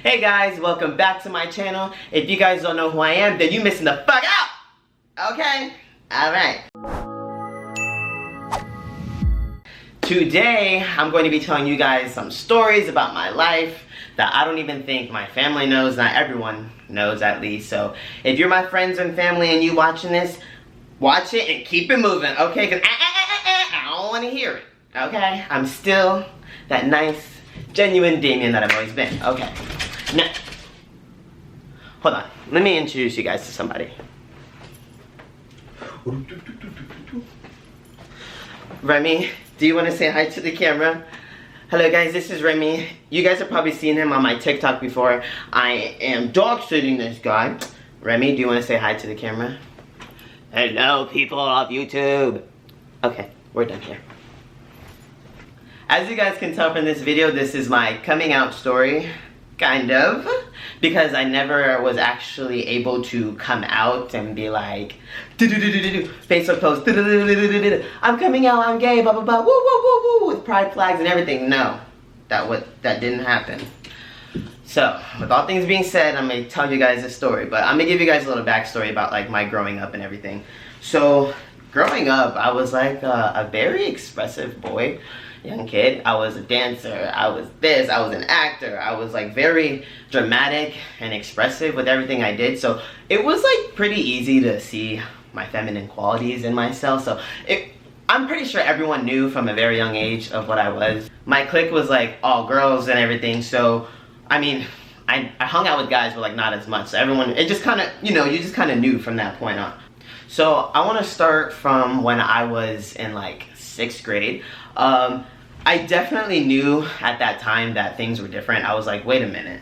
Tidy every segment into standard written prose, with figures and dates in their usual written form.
Hey guys, welcome back to my channel. If you guys don't know who I am, then you missing the fuck out! Okay? Alright. Today, I'm going to be telling you guys some stories about my life that I don't even think my family knows, not everyone knows at least. So, if you're my friends and family and you watching this, watch it and keep it moving, okay? Because I don't want to hear it, okay? I'm still that nice, genuine Damien that I've always been, okay? Now, hold on. Let me introduce you guys to somebody. Remy, do you want to say hi to the camera? Hello guys, this is Remy. You guys have probably seen him on my TikTok before. I am dog sitting this guy. Remy, do you want to say hi to the camera? Hello people of YouTube. Okay, we're done here. As you guys can tell from this video, this is my coming out story, kind of, because I never was actually able to come out and be like, Facebook post, I'm coming out, I'm gay, blah blah blah, woo woo woo woo, with pride flags and everything. No, that didn't happen. So, with all things being said, I'm gonna tell you guys a story, but I'm gonna give you guys a little backstory about like my growing up and everything. So, growing up, I was like a very expressive boy. Young kid. I was a dancer, I was this, I was an actor, I was like very dramatic and expressive with everything I did, so it was like pretty easy to see my feminine qualities in myself. So I'm pretty sure everyone knew from a very young age of what I was. My clique was like all girls and everything, so I mean I hung out with guys but like not as much, so everyone, it just kind of, you know, you just kind of knew from that point on. So I want to start from when I was in like 6th grade. I definitely knew at that time that things were different. I was like, wait a minute.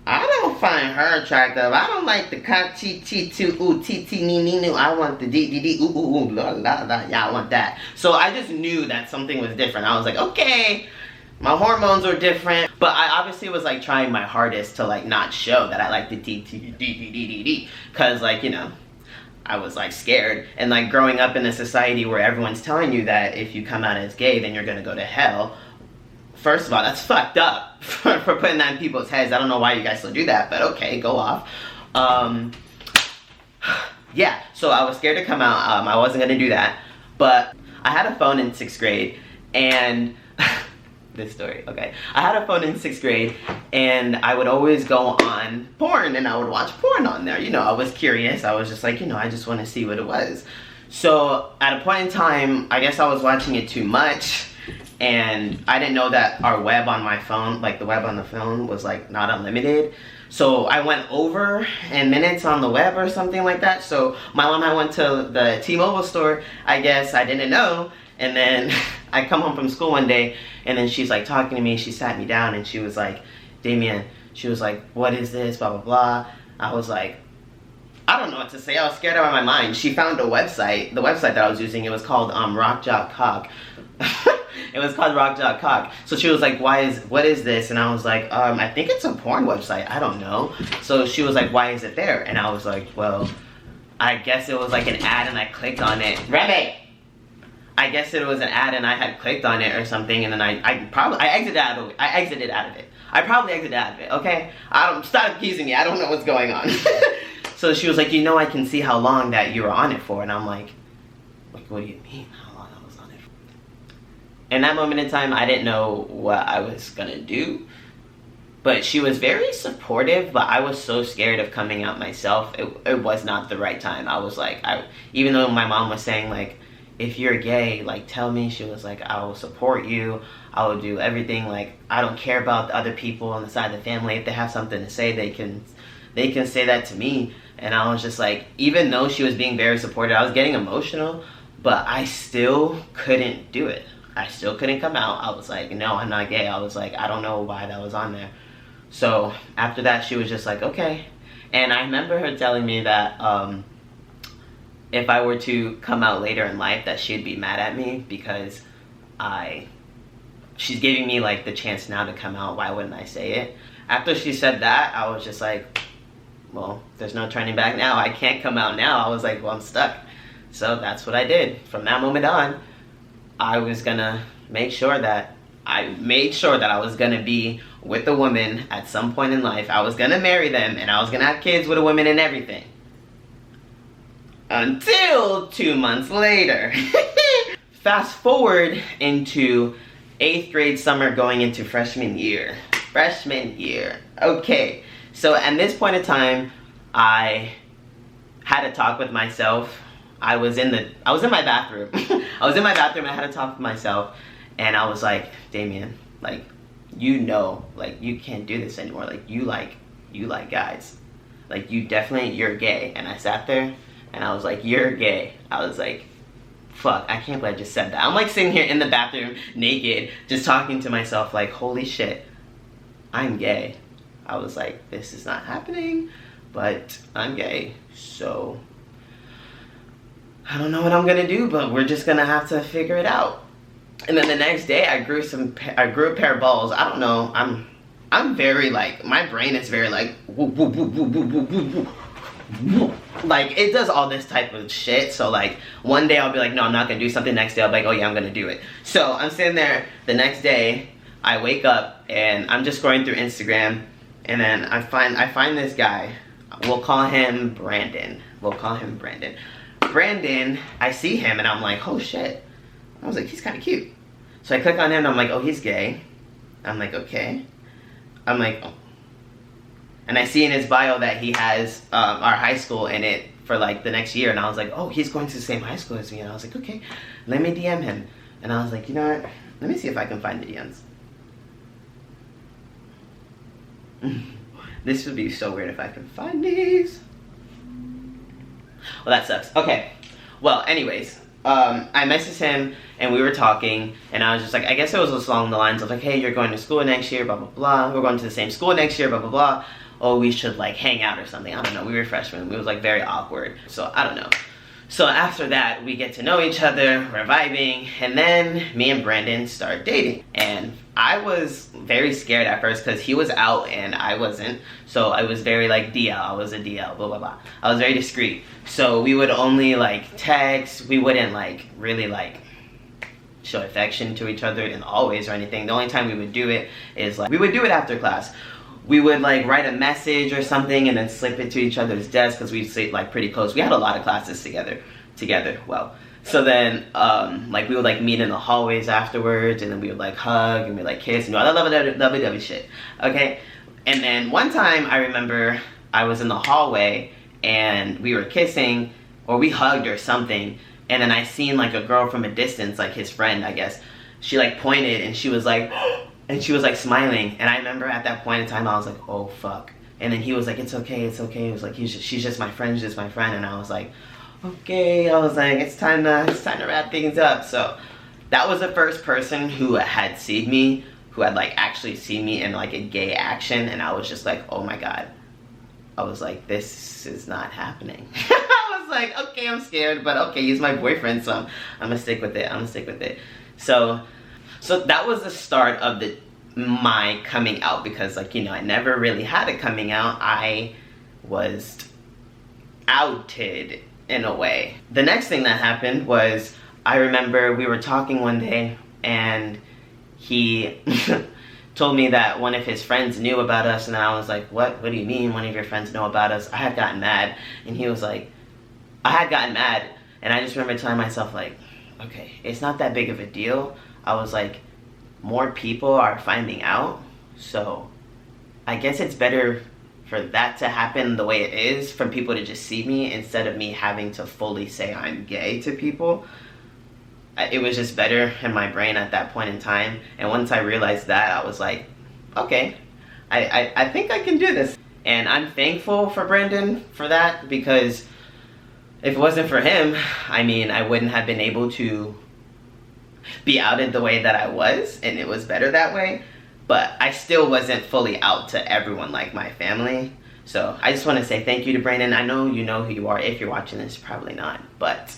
I don't find her attractive. I don't like the ka chi chi tu ooh ti ti ni ni nu. I want the dee dee dee ooh ooh ooh la la la. Yeah, I want that. So I just knew that something was different. I was like, okay, my hormones are different. But I obviously was like trying my hardest to like not show that I like the dee dee dee dee dee dee dee. Cause like, you know, I was like scared, and like growing up in a society where everyone's telling you that if you come out as gay then you're gonna go to hell. First of all, that's fucked up for putting that in people's heads. I don't know why you guys still do that, but okay, go off. Yeah, so I was scared to come out. I wasn't gonna do that, but I had a phone in 6th grade, and this story, okay. I had a phone in 6th grade, and I would always go on porn, and I would watch porn on there. You know, I was curious. I was just like, you know, I just want to see what it was. So, at a point in time, I guess I was watching it too much, and I didn't know that our web on my phone, like the web on the phone, was like not unlimited. So, I went over in minutes on the web or something like that. So, my mom and I went to the T-Mobile store. I guess I didn't know. And then I come home from school one day, and then she's like talking to me. She sat me down and she was like, Damien, she was like, what is this, blah blah blah. I was like, I don't know what to say. I was scared out of my mind. She found a website, the website that I was using, it was called Rock Jock Cock. It was called Rock Jock Cock. So she was like, what is this? And I was like, I think it's a porn website, I don't know. So she was like, why is it there? And I was like, well, I guess it was like an ad and I clicked on it. Remy! I guess it was an ad and I had clicked on it or something, and then I exited out of it. I probably exited out of it, okay? Stop accusing me, I don't know what's going on. So she was like, you know, I can see how long that you were on it for. And I'm like, what do you mean how long I was on it for? In that moment in time, I didn't know what I was gonna do. But she was very supportive, but I was so scared of coming out myself. It was not the right time. I was like, even though my mom was saying like, if you're gay, like, tell me. She was like, I will support you. I will do everything. Like, I don't care about the other people on the side of the family. If they have something to say, they can say that to me. And I was just like, even though she was being very supportive, I was getting emotional, but I still couldn't do it. I still couldn't come out. I was like, no, I'm not gay. I was like, I don't know why that was on there. So after that, she was just like, okay. And I remember her telling me that, if I were to come out later in life, that she'd be mad at me because she's giving me like the chance now to come out. Why wouldn't I say it? After she said that, I was just like, well, there's no turning back now. I can't come out now. I was like, well, I'm stuck. So that's what I did. From that moment on, I was gonna make sure that I made sure that I was gonna be with a woman at some point in life. I was gonna marry them, and I was gonna have kids with a woman and everything. Until 2 months later. Fast forward into 8th grade summer going into freshman year. Freshman year. Okay. So at this point in time, I had a talk with myself. I was in my bathroom. I was in my bathroom and I had a talk with myself, and I was like, Damien, like, you know, like, you can't do this anymore. Like, you like guys. Like, you're gay. And I sat there and I was like, you're gay. I was like, fuck, I can't believe I just said that. I'm like sitting here in the bathroom naked, just talking to myself like, holy shit, I'm gay. I was like, this is not happening, but I'm gay. So I don't know what I'm gonna do, but we're just gonna have to figure it out. And then the next day I grew a pair of balls. I don't know, I'm very like, my brain is very like, woo, woo, woo, woo, woo, woo, woo, woo. Like, it does all this type of shit. So like, one day I'll be like, no, I'm not gonna do something. Next day I'll be like, oh yeah, I'm gonna do it. So I'm sitting there, the next day I wake up and I'm just scrolling through Instagram, and then I find this guy. We'll call him Brandon. Brandon, I see him and I'm like, oh shit. I was like, he's kind of cute. So I click on him and I'm like, oh, he's gay. I'm like, okay. I'm like, oh. And I see in his bio that he has our high school in it for like the next year. And I was like, oh, he's going to the same high school as me. And I was like, okay, let me DM him. And I was like, you know what? Let me see if I can find the DMs. This would be so weird if I can find these. Well, that sucks. Okay. Well, anyways, I messaged him and we were talking, and I was just like, I guess it was just along the lines of like, hey, you're going to school next year, blah, blah, blah. We're going to the same school next year, blah, blah, blah. Oh, we should like hang out or something. I don't know. We were freshmen. It was like very awkward. So I don't know. So after that, we get to know each other, we're vibing, and then me and Brandon start dating. And I was very scared at first because he was out and I wasn't. So I was very like DL, I was a DL, blah, blah, blah. I was very discreet. So we would only like text, we wouldn't like really like show affection to each other in always or anything. The only time we would do it is like, we would do it after class. We would like write a message or something and then slip it to each other's desks because we'd sit like pretty close. We had a lot of classes together. Well, so then like we would like meet in the hallways afterwards, and then we would like hug and we like kiss and do all that lovey-dovey shit. Okay, and then one time I remember I was in the hallway and we were kissing, or we hugged or something, and then I seen like a girl from a distance, like his friend, I guess. She like pointed and she was like. And she was like smiling, and I remember at that point in time I was like, oh fuck. And then he was like, it's okay, it's okay. It was like, she's just my friend, she's just my friend. And I was like, okay. I was like, it's time to wrap things up. So that was the first person who had seen me, who had like actually seen me in like a gay action, and I was just like, oh my god. I was like, this is not happening. I was like, okay, I'm scared, but okay, he's my boyfriend, so I'm gonna stick with it. So that was the start of my coming out, because like, you know, I never really had a coming out. I was outed in a way. The next thing that happened was, I remember we were talking one day and he told me that one of his friends knew about us, and I was like, what do you mean one of your friends know about us? I had gotten mad, and he was like, I had gotten mad, and I just remember telling myself like, okay, it's not that big of a deal. I was like, more people are finding out, so I guess it's better for that to happen the way it is, for people to just see me instead of me having to fully say I'm gay to people. It was just better in my brain at that point in time, and once I realized that, I was like, okay, I think I can do this. And I'm thankful for Brandon for that, because if it wasn't for him, I mean, I wouldn't have been able to be outed the way that I was, and it was better that way. But I still wasn't fully out to everyone like my family. So I just want to say thank you to Brandon. I know you know who you are. If you're watching this, probably not, but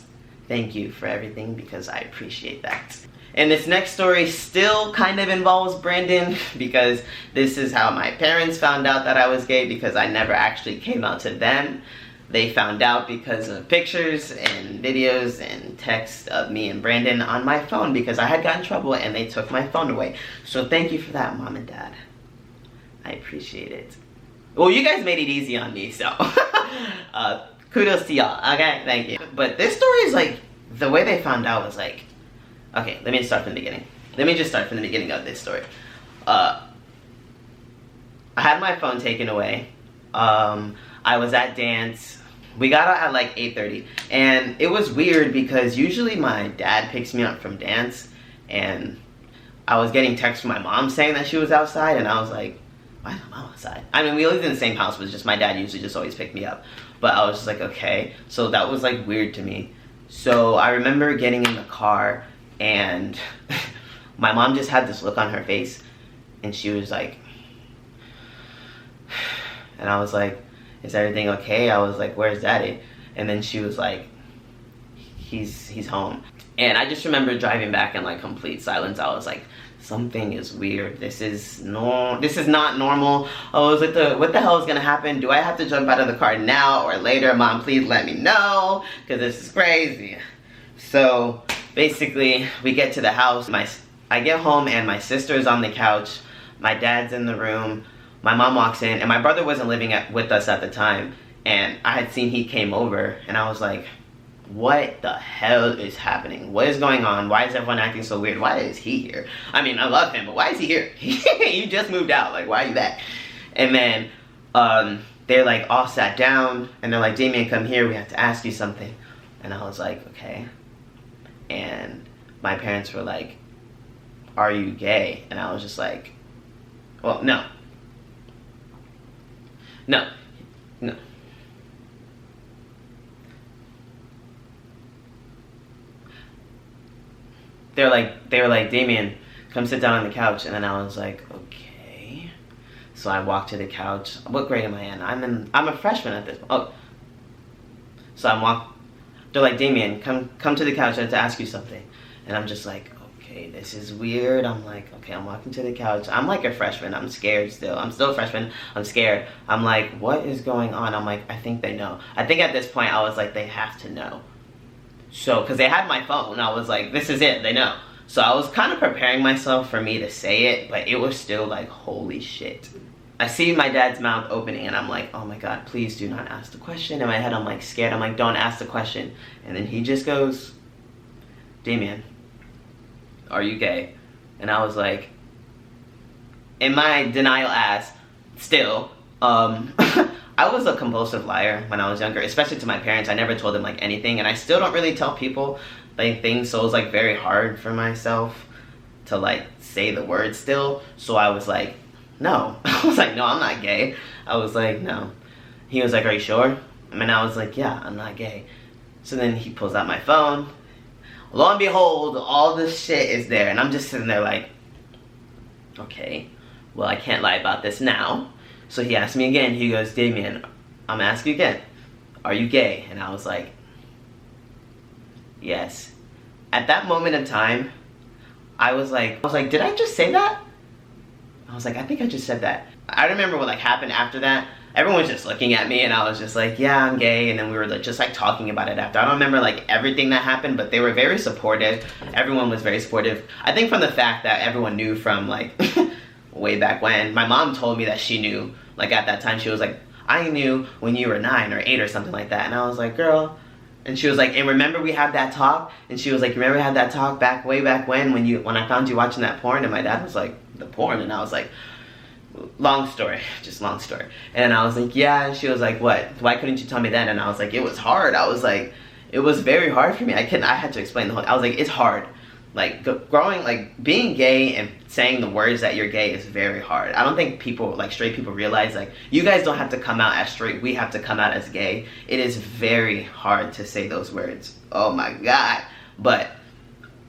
thank you for everything, because I appreciate that. And this next story still kind of involves Brandon, because this is how my parents found out that I was gay, because I never actually came out to them. They found out because of pictures and videos and texts of me and Brandon on my phone because I had gotten in trouble and they took my phone away. So thank you for that, Mom and Dad. I appreciate it. Well, you guys made it easy on me, so kudos to y'all, okay? Thank you. But this story is like, the way they found out was like, okay, let me start from the beginning. Let me just start from the beginning of this story. I had my phone taken away. I was at dance. We got out at like 8:30, and it was weird because usually my dad picks me up from dance, and I was getting texts from my mom saying that she was outside, and I was like, why is my mom outside? I mean, we lived in the same house, but it's just my dad usually just always picked me up. But I was just like, okay. So that was like weird to me. So I remember getting in the car, and my mom just had this look on her face, and she was like, and I was like, is everything okay? I was like, where's Daddy? And then she was like, he's home. And I just remember driving back in like complete silence. I was like, something is weird. This is not normal. I was like, what the hell is gonna happen? Do I have to jump out of the car now or later? Mom, please let me know, because this is crazy. So basically, we get to the house. I get home and my sister's on the couch. My dad's in the room. My mom walks in, and my brother wasn't living with us at the time, and I had seen he came over, and I was like, what the hell is happening? What is going on? Why is everyone acting so weird? Why is he here? I mean, I love him, but why is he here? You just moved out, like, why are you back? And then they're like all sat down, and they're like, Damien, come here, we have to ask you something. And I was like, okay. And my parents were like, are you gay? And I was just like, well, no. No. They were like, Damien, come sit down on the couch. And then I was like, okay. So I walked to the couch. What grade am I in? I'm a freshman at this point. Oh. So they're like, Damien, come to the couch. I have to ask you something. And I'm just like, okay, this is weird. I'm like, okay, I'm walking to the couch. I'm like a freshman. I'm scared still. I'm still a freshman. I'm scared. I'm like, what is going on? I'm like, I think they know. I think at this point I was like, they have to know. So, because they had my phone, I was like, this is it. They know. So I was kind of preparing myself for me to say it, but it was still like, holy shit. I see my dad's mouth opening, and I'm like, oh my God, please do not ask the question. In my head, I'm like scared. I'm like, don't ask the question. And then he just goes, Damien, are you gay? And I was like, in my denial ass, still, I was a compulsive liar when I was younger, especially to my parents. I never told them like anything, and I still don't really tell people like things, so it was like very hard for myself to like say the word still. So I was like, no. I was like, no, I'm not gay. I was like, no. He was like, are you sure? And I was like, yeah, I'm not gay. So then he pulls out my phone. Lo and behold, all this shit is there, and I'm just sitting there like, okay, well, I can't lie about this now. So he asked me again. He goes, Damien, I'm gonna ask you again, are you gay? And I was like, yes. At that moment in time, I was like, did I just say that? I was like, I think I just said that. I remember what like happened after that. Everyone was just looking at me, and I was just like, yeah, I'm gay. And then we were like, just like talking about it after. I don't remember like everything that happened, but they were very supportive. Everyone was very supportive. I think from the fact that everyone knew from like way back when. My mom told me that she knew, like at that time she was like, I knew when you were 9 or 8 or something like that. And I was like, girl. And she was like, and remember we had that talk? And she was like, remember we had that talk way back when I found you watching that porn? And my dad was like, the porn? And I was like, long story, just long story. And I was like, yeah. And she was like, what? Why couldn't you tell me then? And I was like, it was hard. I was like, it was very hard for me. I had to explain the whole, I was like, it's hard. Like growing, like being gay and saying the words that you're gay is very hard. I don't think people, like straight people, realize like you guys don't have to come out as straight, we have to come out as gay. It is very hard to say those words. Oh my God. But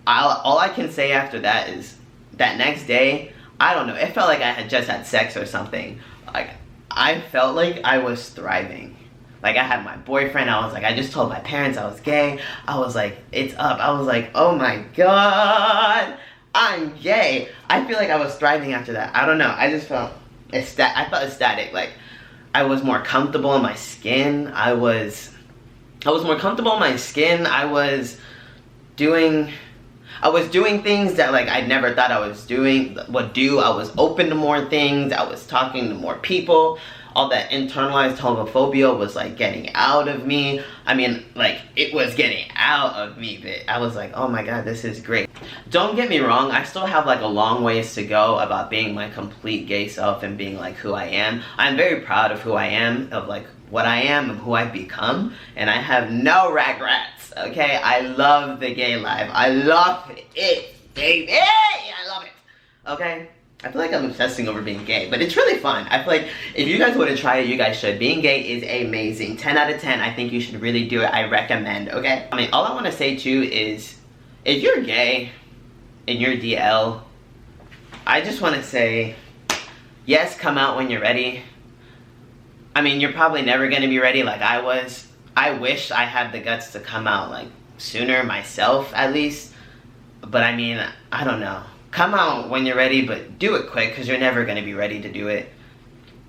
all I can say after that is that next day, I don't know, it felt like I had just had sex or something. Like I felt like I was thriving. Like I had my boyfriend, I was like, I just told my parents I was gay. I was like, it's up. I was like, oh my God, I'm gay. I feel like I was thriving after that. I don't know, I just felt I felt ecstatic. Like I was more comfortable in my skin. I was more comfortable in my skin. I was doing things that like I never thought I would do. I was open to more things. I was talking to more people. All that internalized homophobia was like getting out of me. I mean, like, it was getting out of me, but I was like, oh my god, this is great. Don't get me wrong, I still have like a long ways to go about being my complete gay self and being like who I am. I'm very proud of who I am, of like what I am and who I've become, and I have no regrets, okay? I love the gay life. I love it, baby! I love it, okay? I feel like I'm obsessing over being gay, but it's really fun. I feel like if you guys want to try it, you guys should. Being gay is amazing. 10 out of 10. I think you should really do it. I recommend, okay? I mean, all I want to say too is, if you're gay and you're DL, I just want to say, yes, come out when you're ready. I mean, you're probably never going to be ready like I was. I wish I had the guts to come out like sooner myself, at least. But I mean, I don't know. Come out when you're ready, but do it quick, because you're never going to be ready to do it.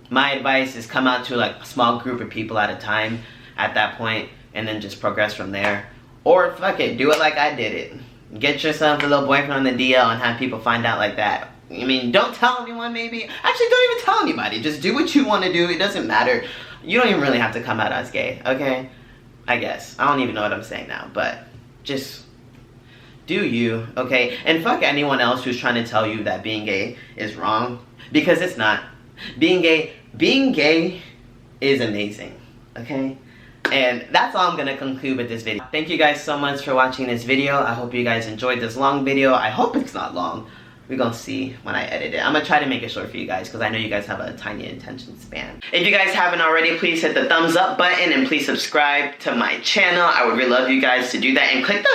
My advice is come out to like a small group of people at a time at that point, and then just progress from there. Or fuck it, do it like I did it. Get yourself a little boyfriend on the DL and have people find out like that. I mean, don't tell anyone maybe. Actually, don't even tell anybody. Just do what you want to do. It doesn't matter. You don't even really have to come out as gay, okay? I guess. I don't even know what I'm saying now, but just do you, okay? And fuck anyone else who's trying to tell you that being gay is wrong, because it's not. Being gay is amazing, okay? And that's all I'm gonna conclude with this video. Thank you guys so much for watching this video. I hope you guys enjoyed this long video. I hope it's not long. We're gonna see when I edit it. I'm gonna try to make it short for you guys, because I know you guys have a tiny attention span. If you guys haven't already, please hit the thumbs up button and please subscribe to my channel. I would really love you guys to do that, and click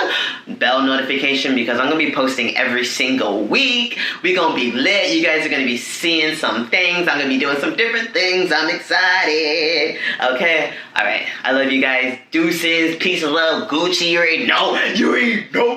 the bell notification, because I'm gonna be posting every single week. We're gonna be lit. You guys are gonna be seeing some things. I'm gonna be doing some different things. I'm excited. Okay? Alright. I love you guys. Deuces. Peace and love. Gucci. You already know. You already know.